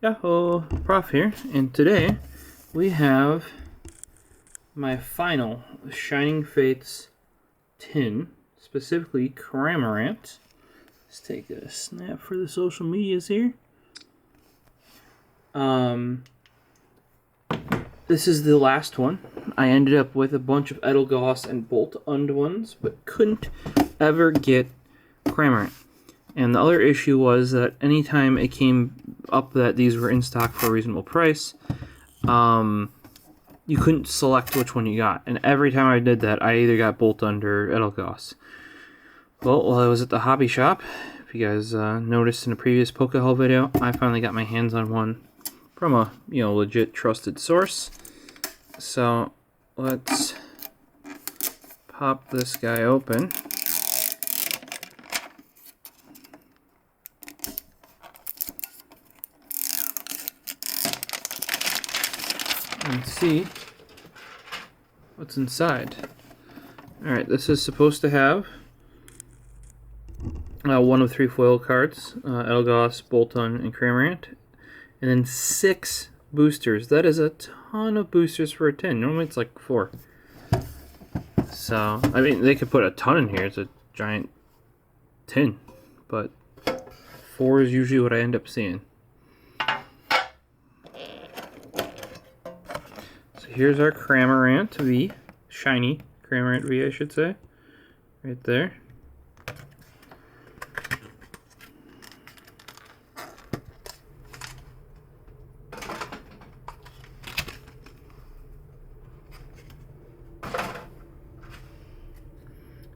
Yahoo! Prof here, and today we have my final Shining Fates tin, specifically Cramorant. Let's take a snap for the social medias here. This is the last one. I ended up with a bunch of Edelgauss and Bolt-Und ones, but couldn't ever get Cramorant. And the other issue was that anytime it came up that these were in stock for a reasonable price, you couldn't select which one you got. And every time I did that, I either got Bolt-Und or Edelgauss. Well, while I was at the hobby shop, if you guys noticed in a previous Poke-Haul video, I finally got my hands on one from a legit trusted source. So let's pop this guy open. And see what's inside. Alright, this is supposed to have one of 3 foil cards, Edelgauss, Bolt-Und, and Cramorant, and then 6 boosters. That is a ton of boosters for a tin. Normally it's like 4. So, I mean, they could put a ton in here. It's a giant tin, but 4 is usually what I end up seeing. Here's our Cramorant V, shiny Cramorant V, I should say, right there.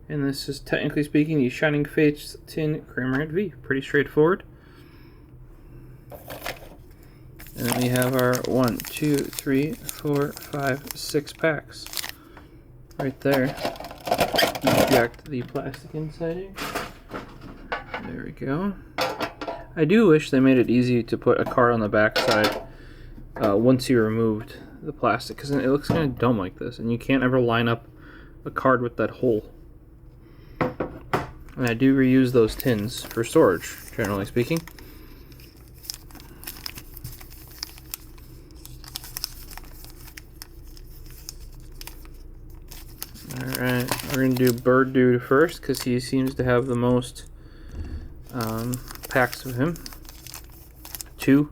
And this is, technically speaking, the Shining Fates tin Cramorant V. Pretty straightforward. And then we have our 1, 2, 3, 4, 5, 6 packs right there. Eject the plastic inside here. There we go. I do wish they made it easy to put a card on the back side once you removed the plastic, because it looks kind of dumb like this, and you can't ever line up a card with that hole. And I do reuse those tins for storage, generally speaking. Alright, we're going to do Bird Dude first, because he seems to have the most packs of him. Two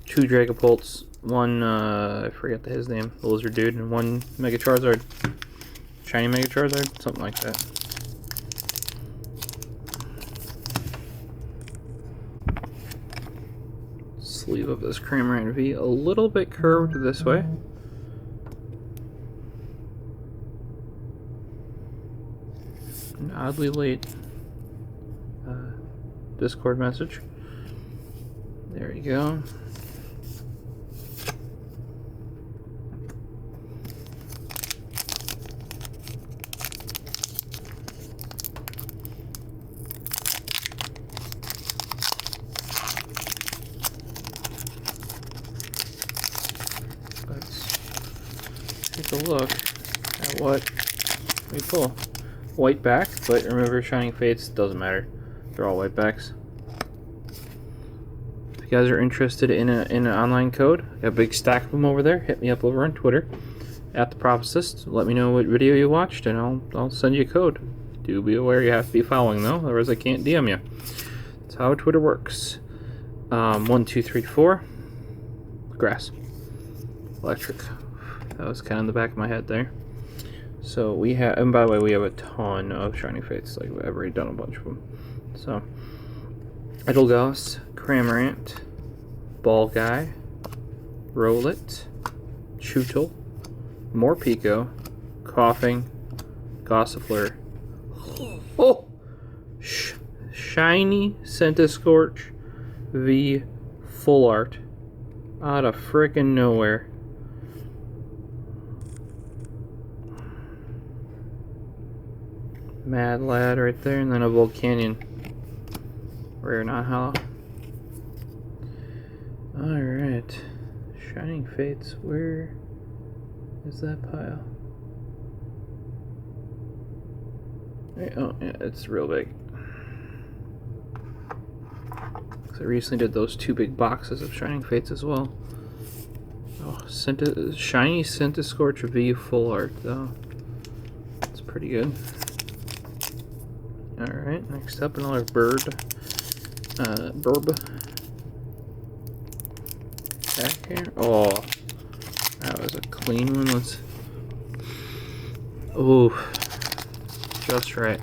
Dragapults, 1, I forget his name, the Lizard Dude, and 1 Mega Charizard. Shiny Mega Charizard? Something like that. Sleeve of this Cramorant V, a little bit curved this way. An oddly late Discord message. There you go. Let's take a look at what we pull. White back, but remember, Shining Fates doesn't matter. They're all white backs. If you guys are interested in an online code, I got a big stack of them over there. Hit me up over on Twitter at the Prophecyst. Let me know what video you watched, and I'll send you a code. Do be aware you have to be following though, otherwise I can't DM you. That's how Twitter works. 1, 2, 3, 4. Grass. Electric. That was kind of in the back of my head there. So we have, and by the way, we have a ton of Shining Fates. Like, I've already done a bunch of them. So, Edelgauss, Cramorant, Ball Guy, Rowlet, Chewtle, Morpeko, Coughing, Gossifleur. Oh! Shiny Centiskorch V Full Art. Out of frickin' nowhere. Mad Lad right there, and then a Volcanion. Rare, not hollow. Alright. Shining Fates, where is that pile? Oh, yeah, it's real big. Looks I recently did those 2 big boxes of Shining Fates as well. Oh, Shiny Centiskorch V Full Art, though. That's pretty good. Alright, next up, another Burb pack here. Oh, that was a clean one. Let's. Ooh, just right.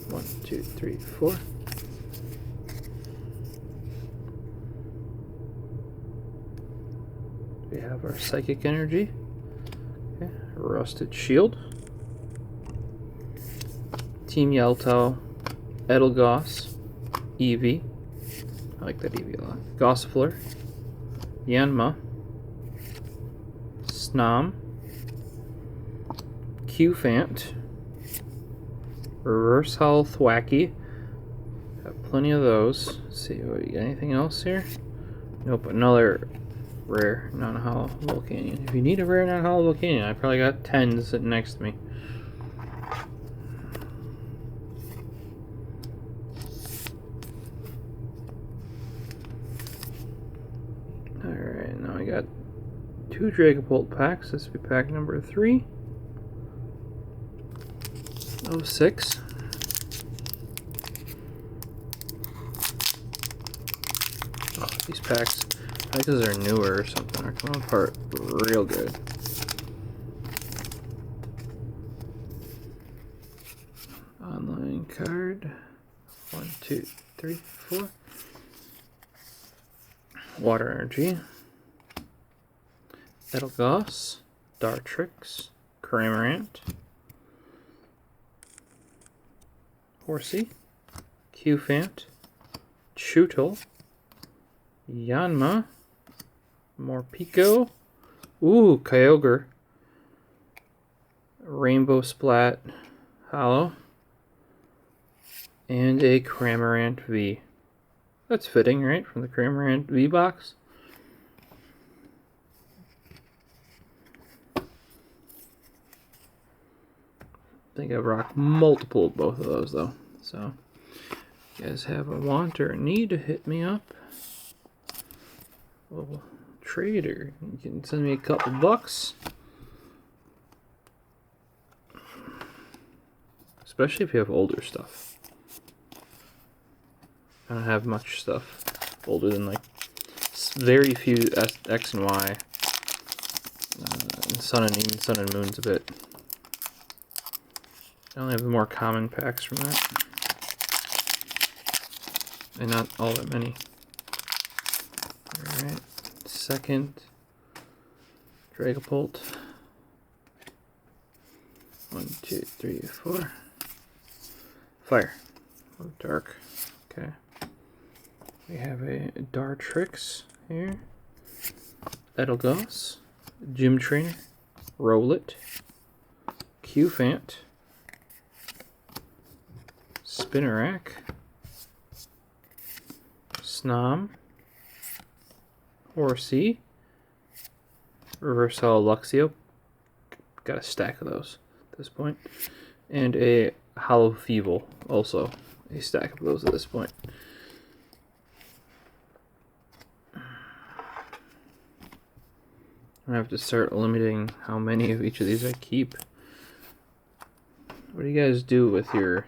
One, two, three, four. We have our Psychic Energy. Okay. Rusted Shield. Team Yeltow. Edelgos. Eevee. I like that Eevee a lot. Gossifleur. Yanma. Snom. Qfant. Reverse Hollow Thwacky. Got plenty of those. Let's see, what, you got anything else here? Nope, another rare non-hollow Volcanion. If you need a rare non-hollow Volcanion, I probably got 10 sitting next to me. Alright, now I got 2 Dragapult packs. This will be pack number 3 of 6. Oh, these packs, because they're newer or something, are coming apart real good. Online card. 1, 2, 3, 4. Water Energy. Edelgos. Dartrix. Cramorant. Horsey. Qfant. Chewtle. Yanma. Morpeko. Ooh, Kyogre. Rainbow Splat Hollow. And a Cramorant V. That's fitting, right? From the Cramorant V box. I think I've rocked multiple of both of those, though. So, if you guys have a want or a need to hit me up. Well, trader, you can send me a couple bucks. Especially if you have older stuff. I don't have much stuff older than like very few X and Y. And Sun and even Sun and Moon's a bit. I only have the more common packs from that. And not all that many. Alright. Second Dragapult. 1, 2, 3, 4. Fire. Oh, dark. Okay. We have a Dartrix here. Edelgos. Gym Trainer. Rowlet. Qfant. Spinarak. Snom. Horsey. Reverse Hollow Luxio. Got a stack of those at this point. And a Hollow Feeble, also a stack of those at this point. I have to start limiting how many of each of these I keep. What do you guys do with your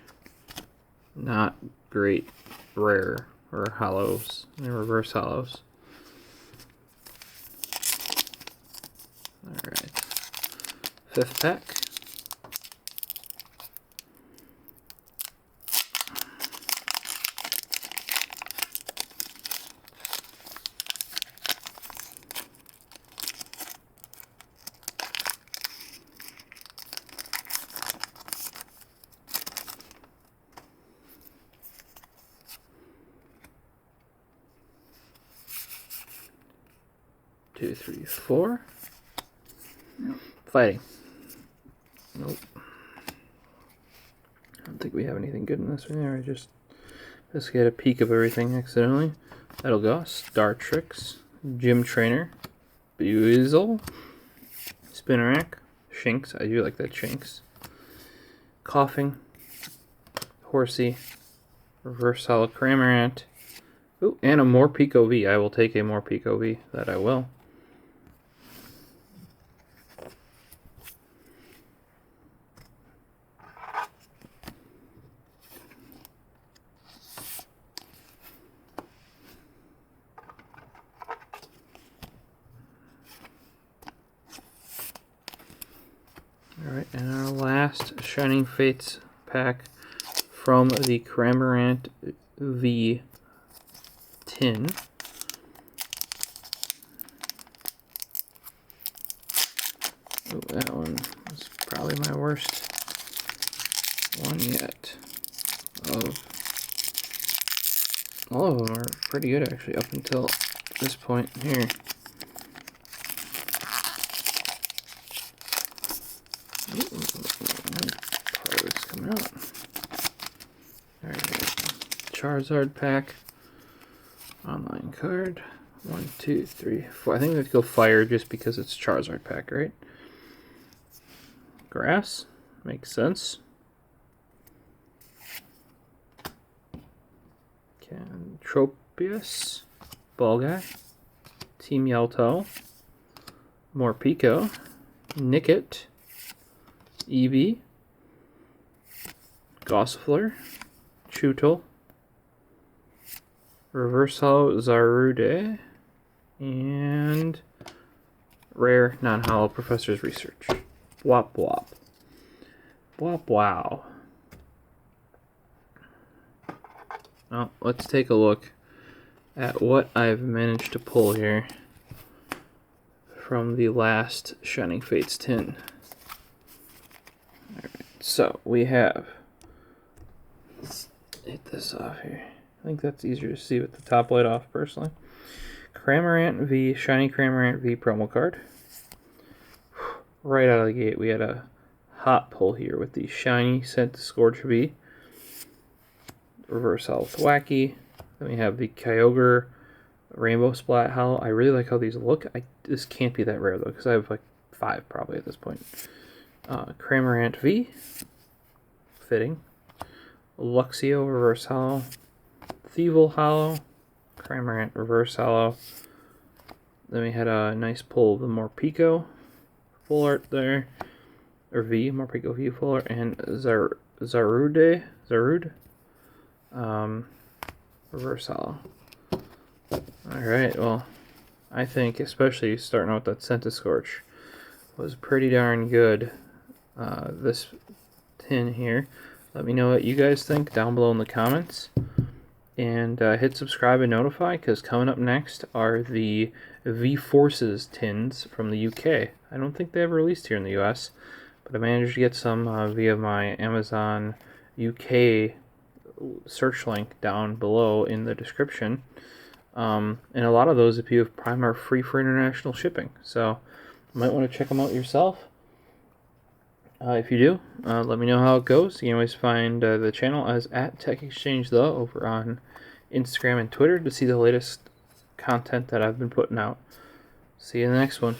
not great rare or hollows and reverse hollows? Alright. 5th pack. Two, three, four. Fighting. Nope. I don't think we have anything good in this one there. I just get a peek of everything accidentally. Edelgos, Dartrix, Gym Trainer, Buizel, Spinarak, Shinx. I do like that Shinx. Coughing. Horsey. Reverse Hollow Cramorant. Ooh, and a Morpeko V. I will take a Morpeko V. That I will. Alright, and our last Shining Fates pack from the Cramorant V Tin. Oh, that one was probably my worst one yet. All of them are pretty good actually up until this point here. Part is coming out. Alright, Charizard pack. Online card. 1, 2, 3, 4. I think we have to go fire just because it's Charizard pack, right? Grass. Makes sense. Cantropius. Ball Guy. Team Yelto. Morpeko. Nickit. Eevee. Gossifleur. Chewtle. Reverse Hollow Zarude. And rare non-hollow Professor's Research. Wop wop. Wop wow. Well, let's take a look at what I've managed to pull here from the last Shining Fates tin. Alright, so we have, let's hit this off here. I think that's easier to see with the top light off personally. Cramorant V, Shiny Cramorant V promo card. Right out of the gate, we had a hot pull here with the Shiny Scorch V. Reverse Hollow Thwacky. Then we have the Kyogre Rainbow Splat Hollow. I really like how these look. This can't be that rare though, because I have like 5 probably at this point. Cramorant V. Fitting. Luxio Reverse Hollow. Thievul Hollow. Cramorant Reverse Hollow. Then we had a nice pull of the Morpeko full art there. Or V, Morpeko V full art. And Zarude. Reverse Hollow. Alright, well, I think especially starting out with that Scorch was pretty darn good. This tin here. Let me know what you guys think down below in the comments. And hit subscribe and notify, because coming up next are the V-Forces tins from the UK. I don't think they ever released here in the US, but I managed to get some via my Amazon UK search link down below in the description. And a lot of those, if you have Prime, are free for international shipping. So you might want to check them out yourself. If you do, let me know how it goes. You can always find the channel as @TechExchange over on Instagram and Twitter to see the latest content that I've been putting out. See you in the next one.